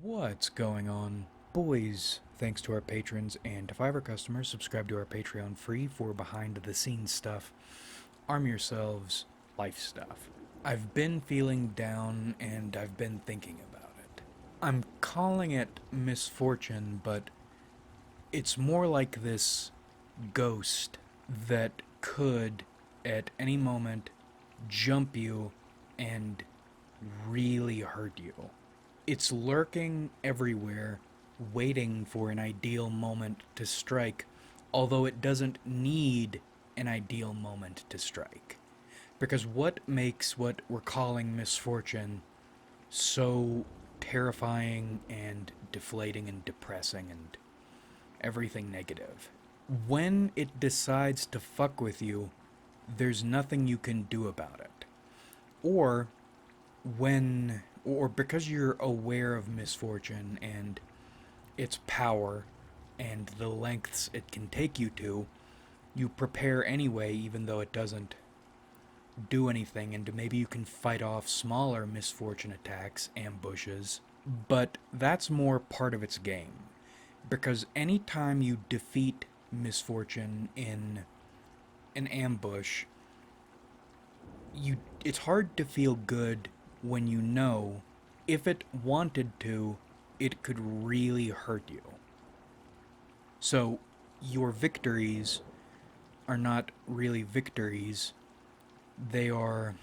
What's going on, boys? Thanks to our patrons and to Fiverr customers, subscribe to our Patreon free for behind the scenes stuff, arm yourselves, life stuff. I've been feeling down and I've been thinking about it. I'm calling it misfortune, but it's more like this ghost that could, at any moment, jump you and really hurt you. It's lurking everywhere, waiting for an ideal moment to strike, although it doesn't need an ideal moment to strike. Because what makes what we're calling misfortune so terrifying and deflating and depressing and everything negative? When it decides to fuck with you, there's nothing you can do about it. Or or because you're aware of misfortune and its power and the lengths it can take you to, you prepare anyway, even though it doesn't do anything, and maybe you can fight off smaller misfortune attacks, ambushes. But that's more part of its game. Because anytime you defeat misfortune in an ambush, it's hard to feel good when you know if it wanted to, it could really hurt you. So your victories are not really victories, they are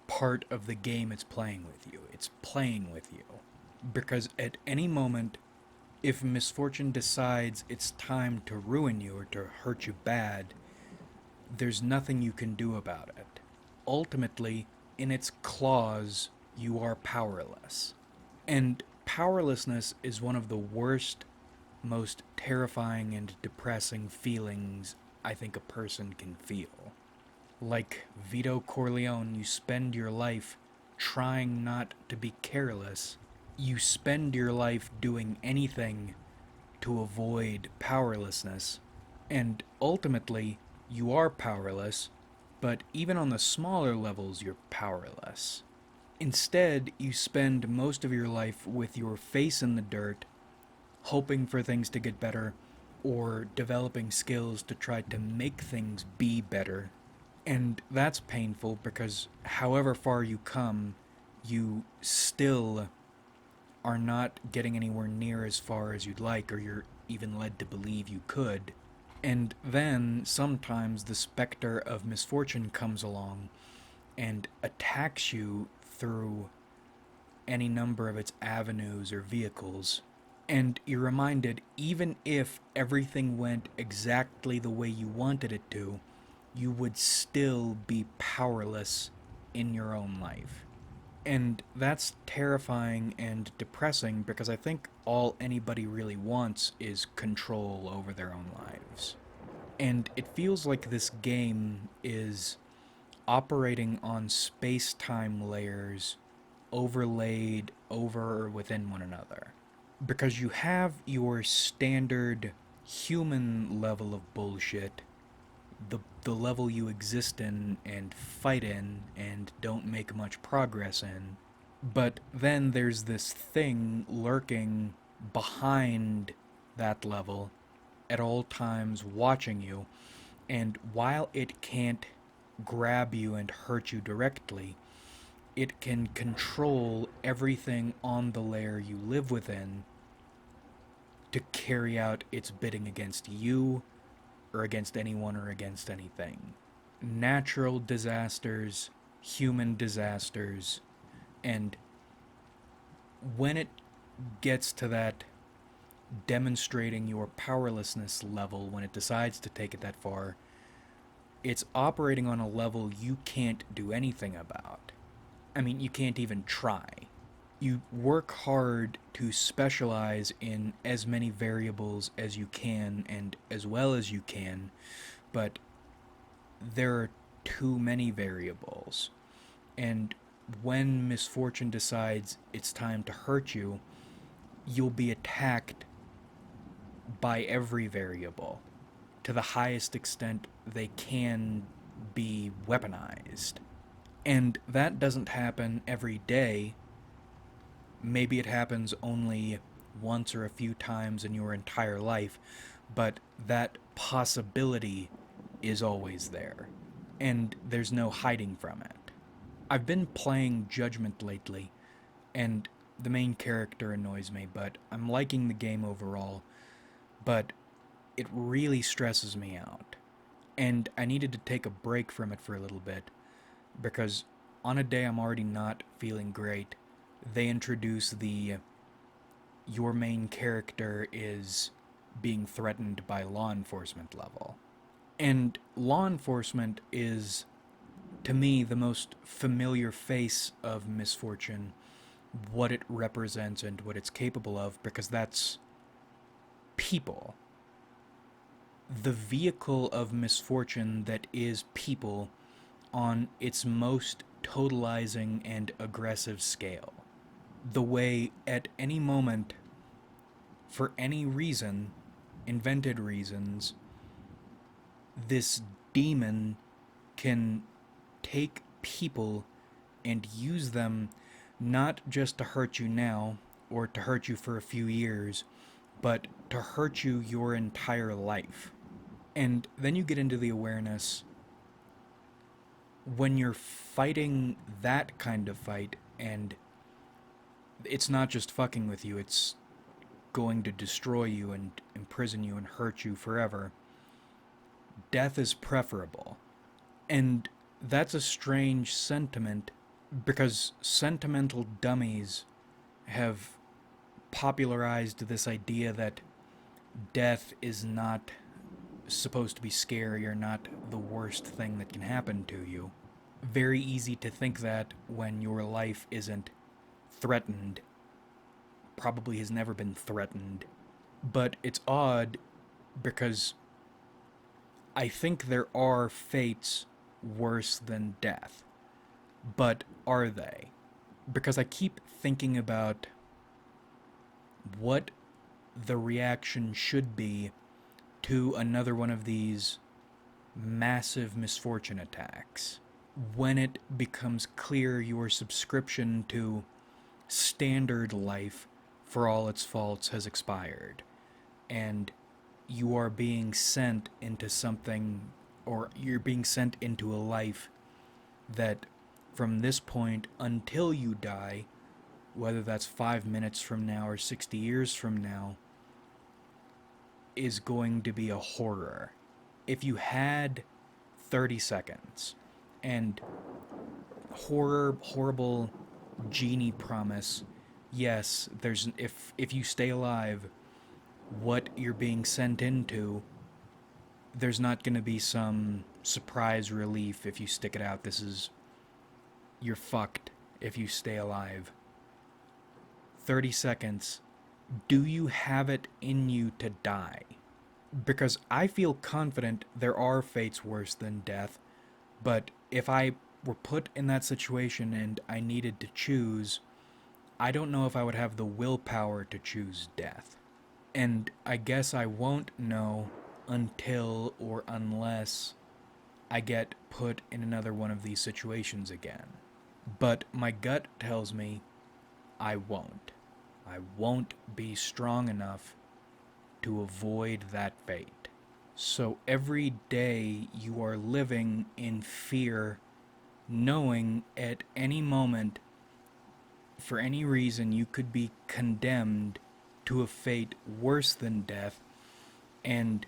part of the game it's playing with you. It's playing with you. Because at any moment, if misfortune decides it's time to ruin you or to hurt you bad, there's nothing you can do about it. Ultimately, in its claws, you are powerless. And powerlessness is one of the worst, most terrifying and depressing feelings I think a person can feel. Like Vito Corleone, you spend your life trying not to be careless. You spend your life doing anything to avoid powerlessness. And ultimately, you are powerless, but even on the smaller levels, you're powerless. Instead, you spend most of your life with your face in the dirt, hoping for things to get better, or developing skills to try to make things be better. And that's painful because however far you come, you still are not getting anywhere near as far as you'd like, or you're even led to believe you could. And then sometimes the specter of misfortune comes along and attacks you through any number of its avenues or vehicles. And you're reminded, even if everything went exactly the way you wanted it to, you would still be powerless in your own life. And that's terrifying and depressing because I think all anybody really wants is control over their own lives. And it feels like this game is operating on space time layers overlaid over or within one another. Because you have your standard human level of bullshit, the level you exist in and fight in and don't make much progress in. But then there's this thing lurking behind that level at all times watching you, and while it can't grab you and hurt you directly, it can control everything on the layer you live within to carry out its bidding against you or against anyone or against anything. Natural disasters, human disasters, and when it gets to that demonstrating your powerlessness level, when it decides to take it that far, it's operating on a level you can't do anything about. I mean, you can't even try. You work hard to specialize in as many variables as you can and as well as you can, but there are too many variables. And when misfortune decides it's time to hurt you, you'll be attacked by every variable to the highest extent they can be weaponized. And that doesn't happen every day, Maybe it happens only once or a few times in your entire life, but that possibility is always there, and there's no hiding from it. I've been playing Judgment lately, and the main character annoys me, but I'm liking the game overall, but it really stresses me out. And I needed to take a break from it for a little bit, because on a day I'm already not feeling great, they introduce the your main character is being threatened by law enforcement level. And law enforcement is, to me, the most familiar face of Misfortune, what it represents and what it's capable of, because that's people. The vehicle of Misfortune that is people on its most totalizing and aggressive scale. The way at any moment, for any reason, invented reasons, this demon can take people and use them not just to hurt you now or to hurt you for a few years, but to hurt you your entire life. And then you get into the awareness when you're fighting that kind of fight, and it's not just fucking with you, it's going to destroy you and imprison you and hurt you forever. Death is preferable. And that's a strange sentiment because sentimental dummies have popularized this idea that death is not supposed to be scary or not the worst thing that can happen to you. Very easy to think that when your life isn't threatened, probably has never been threatened. But it's odd because I think there are fates worse than death. But are they? Because I keep thinking about what the reaction should be to another one of these massive misfortune attacks. When it becomes clear your subscription to standard life, for all its faults, has expired, and you are being sent into something, or you're being sent into a life that from this point until you die, whether that's 5 minutes from now or 60 years from now, is going to be a horror. If you had 30 seconds and horrible genie promise, yes, there's if you stay alive, what you're being sent into, there's not going to be some surprise relief if you stick it out. You're fucked if you stay alive. 30 seconds. Do you have it in you to die? Because I feel confident there are fates worse than death, but if I were put in that situation and I needed to choose, I don't know if I would have the willpower to choose death. And I guess I won't know until or unless I get put in another one of these situations again. But my gut tells me I won't. I won't be strong enough to avoid that fate. So every day you are living in fear, knowing at any moment, for any reason, you could be condemned to a fate worse than death, and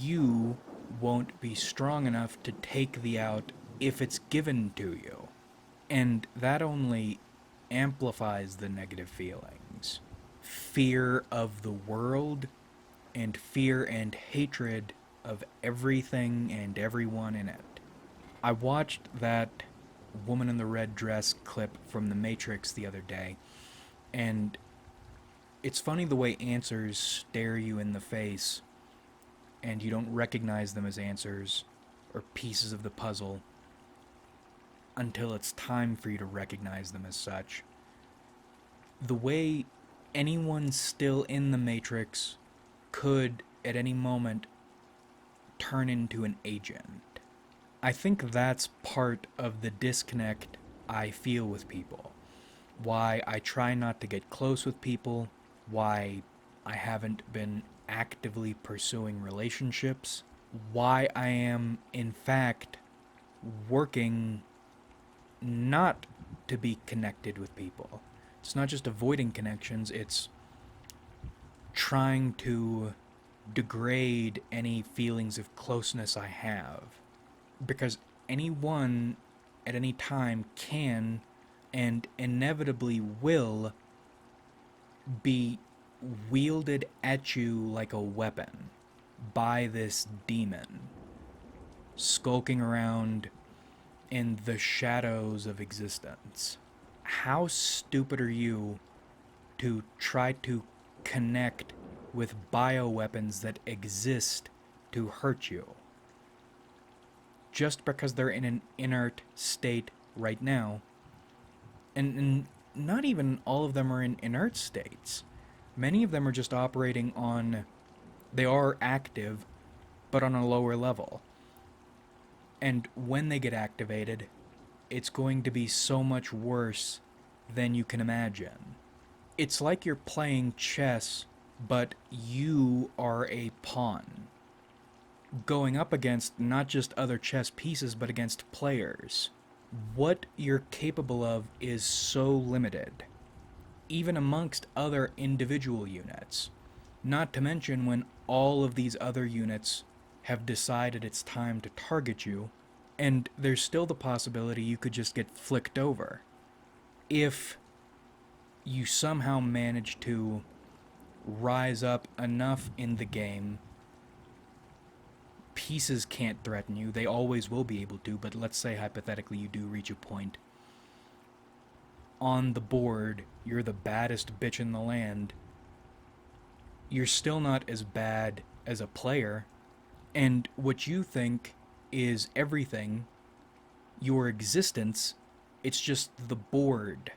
you won't be strong enough to take the out if it's given to you. And that only amplifies the negative feelings. Fear of the world, and fear and hatred of everything and everyone in it. I watched that woman in the red dress clip from The Matrix the other day, and it's funny the way answers stare you in the face and you don't recognize them as answers or pieces of the puzzle until it's time for you to recognize them as such. The way anyone still in the Matrix could, at any moment, turn into an agent. I think that's part of the disconnect I feel with people. why I try not to get close with people, why I haven't been actively pursuing relationships, why I am, in fact, working not to be connected with people. It's not just avoiding connections, it's trying to degrade any feelings of closeness I have. Because anyone at any time can and inevitably will be wielded at you like a weapon by this demon skulking around in the shadows of existence. How stupid are you to try to connect with bioweapons that exist to hurt you? Just because they're in an inert state right now. And not even all of them are in inert states. Many of them are just operating on. They are active, but on a lower level. And when they get activated, it's going to be so much worse than you can imagine. It's like you're playing chess, but you are a pawn, going up against not just other chess pieces, but against players. What you're capable of is so limited, even amongst other individual units. Not to mention when all of these other units have decided it's time to target you, and there's still the possibility you could just get flicked over. If you somehow manage to rise up enough in the game, pieces can't threaten you. They always will be able to, but let's say hypothetically you do reach a point. On the board, you're the baddest bitch in the land. You're still not as bad as a player, and what you think is everything, your existence, it's just the board.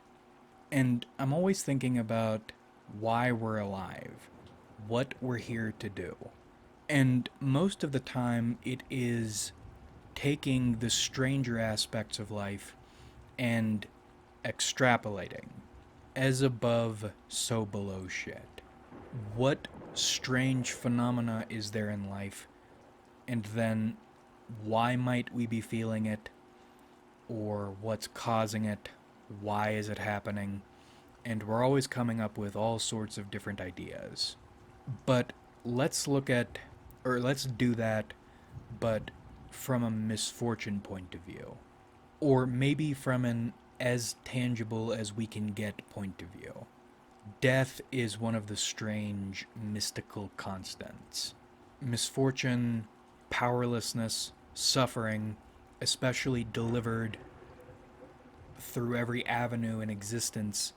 And I'm always thinking about why we're alive, what we're here to do. And most of the time, it is taking the stranger aspects of life and extrapolating. As above, so below shit. What strange phenomena is there in life? And then, why might we be feeling it? Or what's causing it? Why is it happening? And we're always coming up with all sorts of different ideas. But let's look at, or let's do that, but from a misfortune point of view. Or maybe from an as tangible as we can get point of view. Death is one of the strange, mystical constants. Misfortune, powerlessness, suffering, especially delivered through every avenue in existence,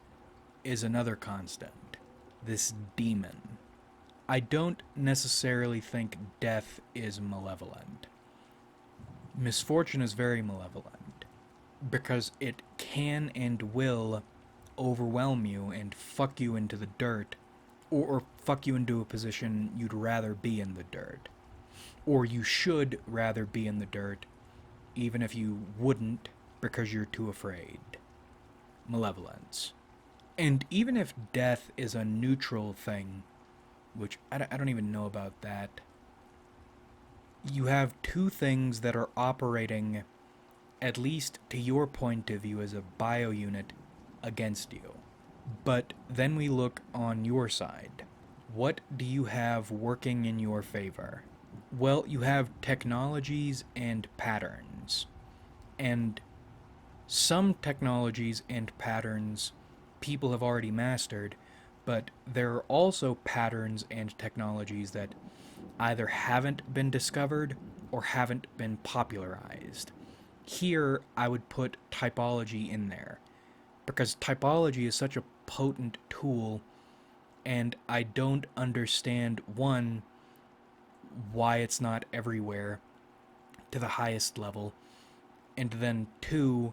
is another constant. This demon. I don't necessarily think death is malevolent. Misfortune is very malevolent because it can and will overwhelm you and fuck you into the dirt, or fuck you into a position you'd rather be in the dirt. Or you should rather be in the dirt, even if you wouldn't because you're too afraid. Malevolence. And even if death is a neutral thing, which I don't even know about that, you have two things that are operating, at least to your point of view as a bio unit, against you. But then we look on your side. What do you have working in your favor? Well, you have technologies and patterns. And some technologies and patterns people have already mastered, but there are also patterns and technologies that either haven't been discovered or haven't been popularized. Here, I would put typology in there, because typology is such a potent tool, and I don't understand, one, why it's not everywhere to the highest level, and then two,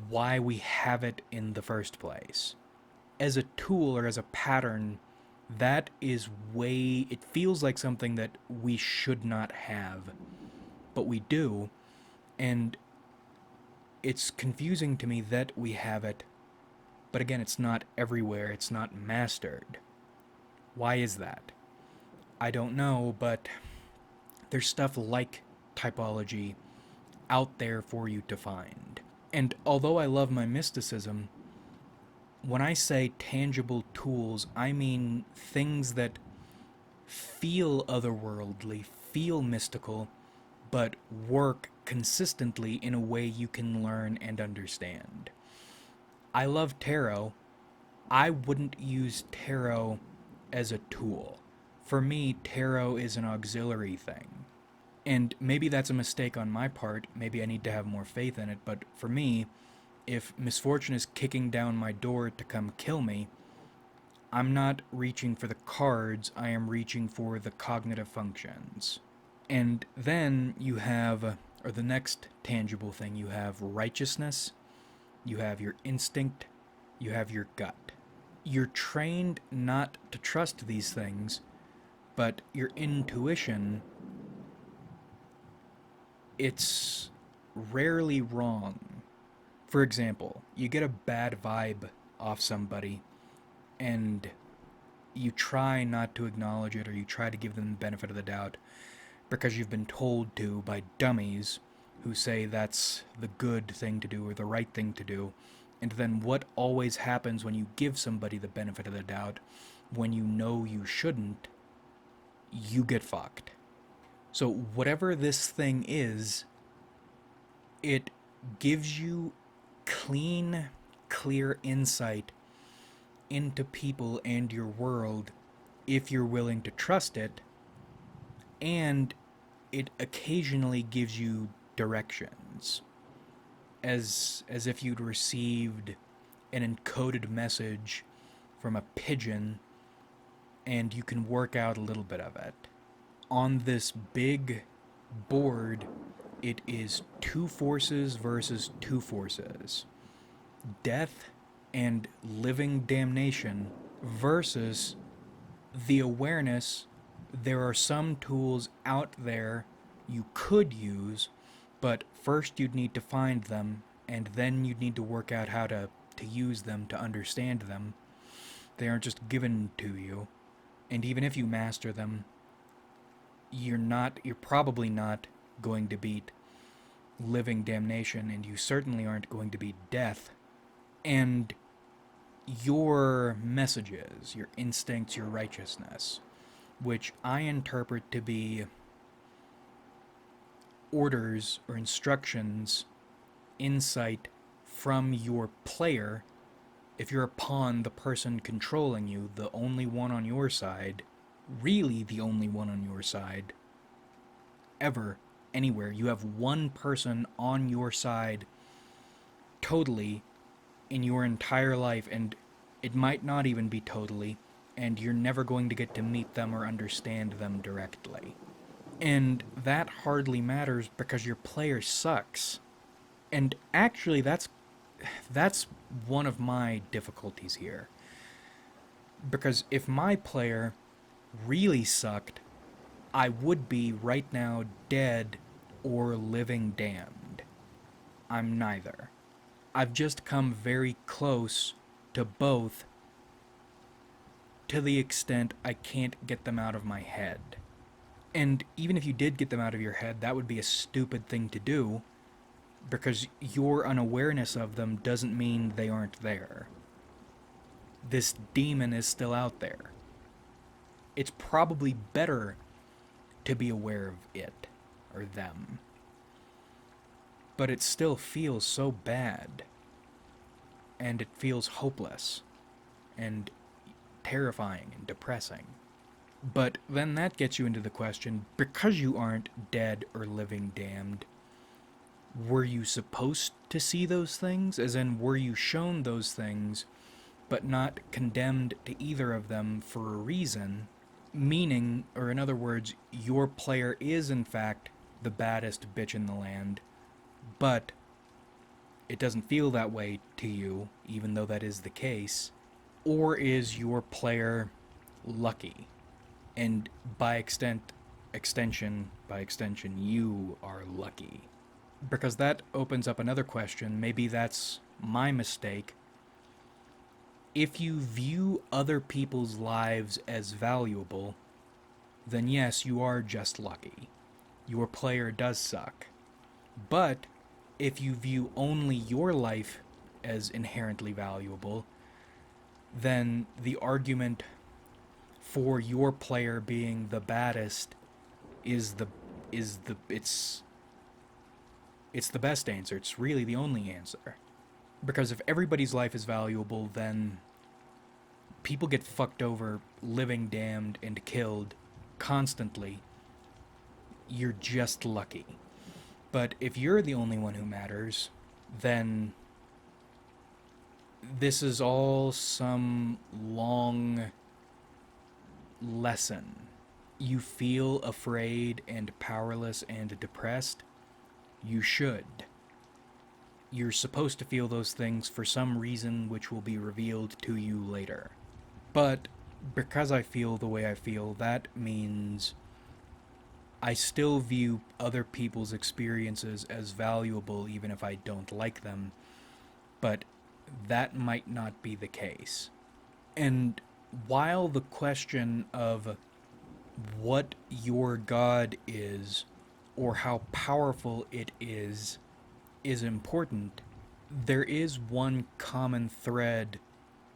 why we have it in the first place. As a tool or as a pattern, that is way. It feels like something that we should not have, but we do, and it's confusing to me that we have it But again, it's not everywhere, it's not mastered. Why is that? I don't know, but there's stuff like typology out there for you to find. And although I love my mysticism, when I say tangible tools, I mean things that feel otherworldly, feel mystical, but work consistently in a way you can learn and understand. I love tarot. I wouldn't use tarot as a tool. For me, tarot is an auxiliary thing. And maybe that's a mistake on my part. Maybe I need to have more faith in it. But for me, if misfortune is kicking down my door to come kill me, I'm not reaching for the cards, I am reaching for the cognitive functions. And then you have, or the next tangible thing, you have righteousness, you have your instinct, you have your gut. You're trained not to trust these things, but your intuition, it's rarely wrong. For example, you get a bad vibe off somebody, and you try not to acknowledge it, or you try to give them the benefit of the doubt because you've been told to by dummies who say that's the good thing to do or the right thing to do. And then what always happens when you give somebody the benefit of the doubt, when you know you shouldn't, you get fucked. So whatever this thing is, it gives you clean, clear insight into people and your world if you're willing to trust it, and it occasionally gives you directions, as if you'd received an encoded message from a pigeon and you can work out a little bit of it. On this big board, it is two forces versus two forces. Death and living damnation versus the awareness there are some tools out there you could use, but first you'd need to find them, and then you'd need to work out how to use them, to understand them. They aren't just given to you, and even if you master them, you're probably not going to beat living damnation, and you certainly aren't going to beat death. And your messages, your instincts, your righteousness, which I interpret to be orders or instructions, insight from your player. If you're a pawn, the person controlling you, the only one on your side, really the only one on your side, ever, anywhere. You have one person on your side totally in your entire life, and it might not even be totally, and you're never going to get to meet them or understand them directly. And that hardly matters because your player sucks. And actually, that's one of my difficulties here. Because if my player really sucked, I would be right now dead or living damned. I'm neither. I've just come very close to both, to the extent I can't get them out of my head. And even if you did get them out of your head, that would be a stupid thing to do, because your unawareness of them doesn't mean they aren't there. This demon is still out there. It's probably better to be aware of it, or them. But it still feels so bad. And it feels hopeless, and terrifying, and depressing. But then that gets you into the question, because you aren't dead or living damned, were you supposed to see those things? As in, were you shown those things, but not condemned to either of them for a reason? Meaning, or in other words, your player is in fact the baddest bitch in the land, but it doesn't feel that way to you, even though that is the case. Or is your player lucky? And by extension, you are lucky. Because that opens up another question. Maybe that's my mistake. If you view other people's lives as valuable, then yes, you are just lucky. Your player does suck. But if you view only your life as inherently valuable, then the argument for your player being the baddest is the is the it's the best answer. It's really the only answer. Because if everybody's life is valuable, then people get fucked over, living damned and killed constantly. You're just lucky. But if you're the only one who matters, then this is all some long lesson. You feel afraid and powerless and depressed? You should. You're supposed to feel those things for some reason which will be revealed to you later. But because I feel the way I feel, that means I still view other people's experiences as valuable even if I don't like them. But that might not be the case. And while the question of what your God is or how powerful it is important, there is one common thread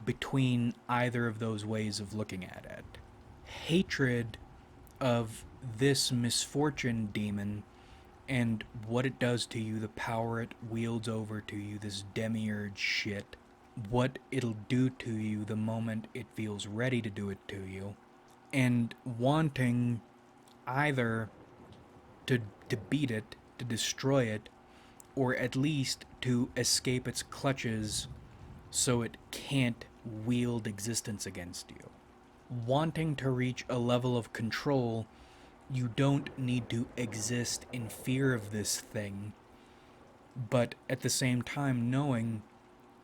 between either of those ways of looking at it. Hatred of this misfortune demon and what it does to you, the power it wields over to you, this demiurge shit, what it'll do to you the moment it feels ready to do it to you, and wanting either to, to beat it, to destroy it, or at least to escape its clutches so it can't wield existence against you. Wanting to reach a level of control, you don't need to exist in fear of this thing, but at the same time knowing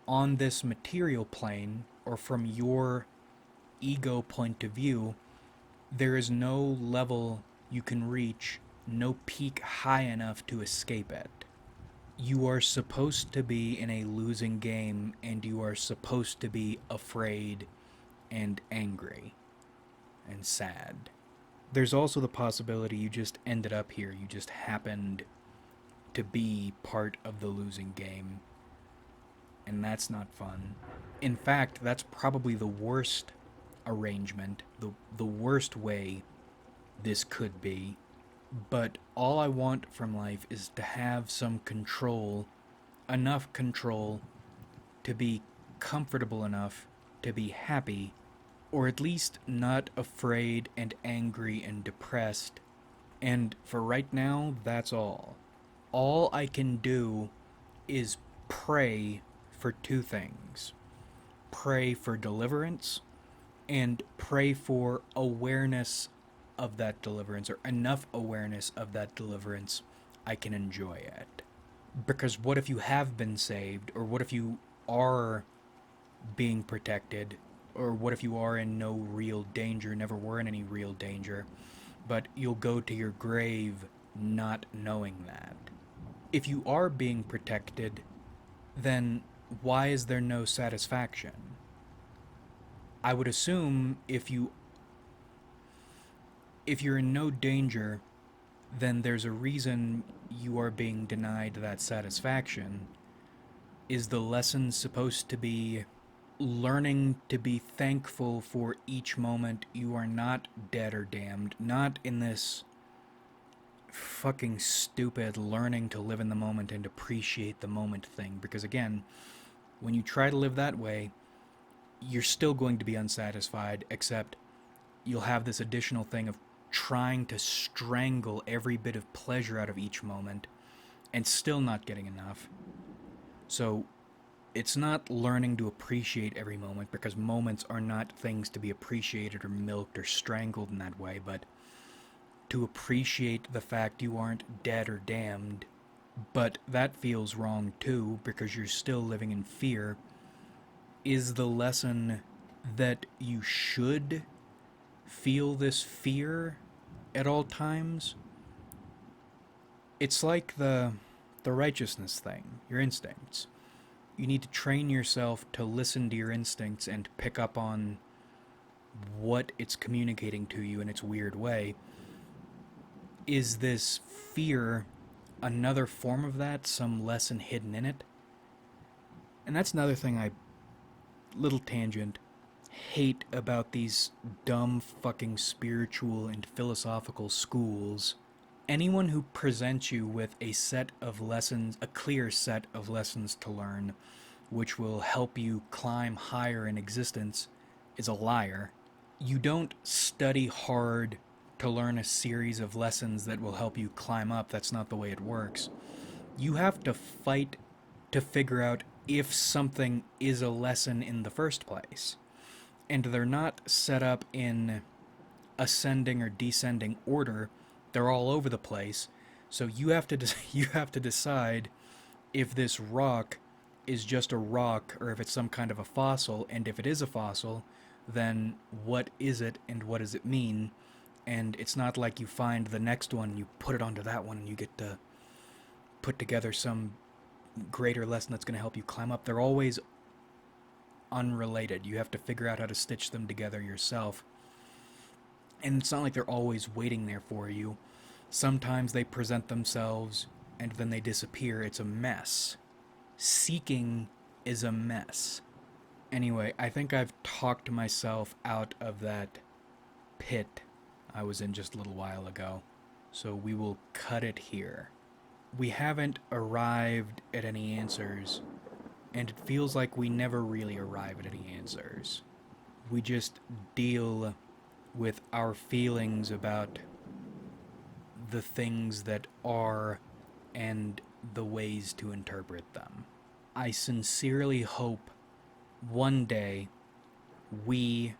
on this material plane, or from your ego point of view, there is no level you can reach, no peak high enough to escape it. You are supposed to be in a losing game, and you are supposed to be afraid and angry and sad. There's also the possibility you just ended up here, you just happened to be part of the losing game, and that's not fun. In fact, that's probably the worst arrangement, the worst way this could be. But all I want from life is to have some control, enough control to be comfortable enough to be happy, or at least not afraid and angry and depressed. And for right now, that's all. All I can do is pray for two things: pray for deliverance and pray for awareness of that deliverance, or enough awareness of that deliverance I can enjoy it. Because what if you have been saved, or what if you are being protected, or what if you are in no real danger, never were in any real danger, but you'll go to your grave not knowing that? If you are being protected, then why is there no satisfaction? I would assume if you're in no danger, then there's a reason you are being denied that satisfaction. Is the lesson supposed to be learning to be thankful for each moment you are not dead or damned, not in this fucking stupid learning to live in the moment and appreciate the moment thing? Because again, when you try to live that way, you're still going to be unsatisfied, except you'll have this additional thing of trying to strangle every bit of pleasure out of each moment and still not getting enough. So it's not learning to appreciate every moment, because moments are not things to be appreciated or milked or strangled in that way, but to appreciate the fact you aren't dead or damned. But that feels wrong too, because you're still living in fear. Is the lesson that you should feel this fear at all times? It's like the righteousness thing, your instincts. You need to train yourself to listen to your instincts and pick up on what it's communicating to you in its weird way. Is this fear another form of that, some lesson hidden in it? And that's another thing I, little tangent, hate about these dumb fucking spiritual and philosophical schools. Anyone who presents you with a set of lessons, a clear set of lessons to learn, which will help you climb higher in existence, is a liar. You don't study hard to learn a series of lessons that will help you climb up. That's not the way it works. You have to fight to figure out if something is a lesson in the first place. And they're not set up in ascending or descending order. They're all over the place. So you have to you have to decide if this rock is just a rock or if it's some kind of a fossil, and if it is a fossil, then what is it and what does it mean? And it's not like you find the next one, you put it onto that one, and you get to put together some greater lesson that's going to help you climb up. They're always unrelated. You have to figure out how to stitch them together yourself. And it's not like they're always waiting there for you. Sometimes they present themselves and then they disappear. It's a mess. Seeking is a mess. Anyway, I think I've talked myself out of that pit I was in just a little while ago. So we will cut it here. We haven't arrived at any answers, and it feels like we never really arrive at any answers. We just deal with our feelings about the things that are and the ways to interpret them. I sincerely hope one day we,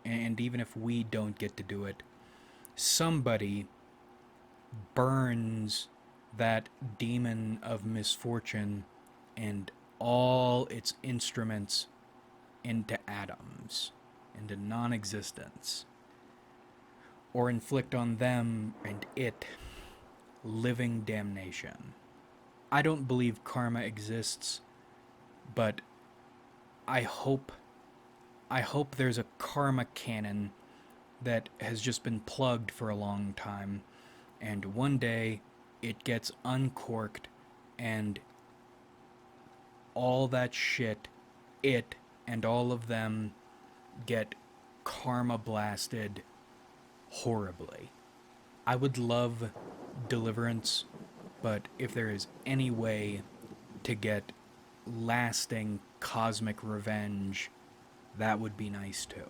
and even if we don't get to do it, somebody burns that demon of misfortune and all its instruments into atoms, into non-existence, or inflict on them and it living damnation. I don't believe karma exists, but I hope there's a karma canon that has just been plugged for a long time, and one day it gets uncorked and all that shit, it and all of them get karma blasted horribly. I would love deliverance, but if there is any way to get lasting cosmic revenge, that would be nice too.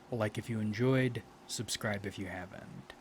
Like if you enjoyed, subscribe if you haven't.